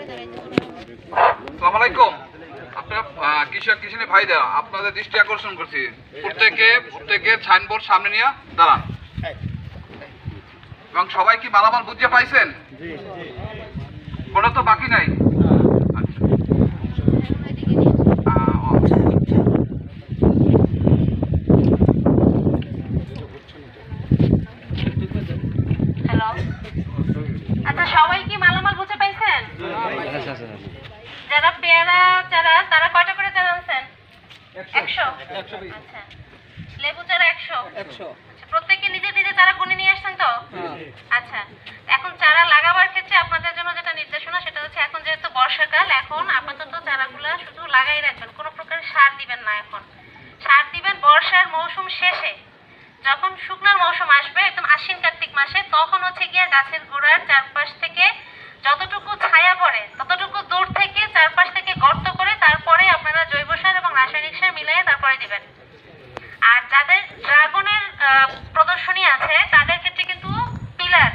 আসসালামু আলাইকুম। আপনার কৃষক কৃষিনী ভাইরা আপনাদের দৃষ্টি আকর্ষণ করছি, প্রত্যেকে সাইনবোর্ড সামনে নিয়ে দাঁড়ান এবং সবাই কি মালামাল বুঝে পাইছেন? কোনো তো বাকি নাই। হ্যালো, আচ্ছা সবাই কি মালামাল বুঝে পাইছেন? যারা পেয়ারা চারা তারা কয়টা করে চারা আনছেন? 100। আচ্ছা, লেবু চারা 100। আচ্ছা, প্রত্যেকে নিজে নিজে চারা গুনে নিয়ে আসছেন তো? আচ্ছা, এখন চারা লাগাবার ক্ষেত্রে আপনাদের জন্য যেটা নির্দেশনা সেটা হচ্ছে, এখন যেহেতু বর্ষাকাল, এখন আপাতত চারাগুলা শুধু লাগাই রাখবেন, কোনো প্রকার সার দিবেন না। এখন সার দিবেন বর্ষার মৌসুম শেষে, যখন শুকনার মৌসুম আসবে একদম আশ্বিন কার্তিক মাসে, তখন হচ্ছে গিয়ে গাছের গোড়ার চারপাশ থেকে যতটুকু ছায়া পড়ে ততটুকু দূর থেকে চারপাশ থেকে গর্ত করে তারপরে আপনারা জৈব সার এবং রাসায়নিক সার মিলিয়ে তারপরে দিবেন। আর যাদের ড্রাগনের প্রদর্শনী আছে তাদের ক্ষেত্রে কিন্তু পিলার,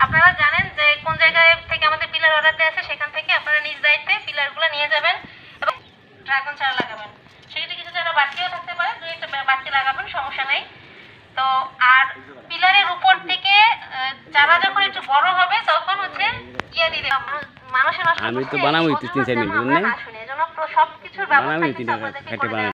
আপনারা জানেন যে কোন জায়গায় থেকে আমাদের পিলার অর্ডার দেওয়া আছে, সেখান থেকে আপনারা নিজ দায়িত্বে পিলারগুলো নিয়ে যাবেন এবং ড্রাগন চারা লাগাবেন। সেক্ষেত্রে কিছু চারা বাড়তিও থাকতে পারে, দুই একটা বাড়তি লাগাবেন, সমস্যা নেই। তো আর পিলারের উপর থেকে চারা যখন একটু বড় হবে তখন হচ্ছে ইয়ে দিলে মানুষের আমি তো বানাবো 3-4 মিনিট, না শুনে, এজন্য সবকিছুর ব্যবস্থা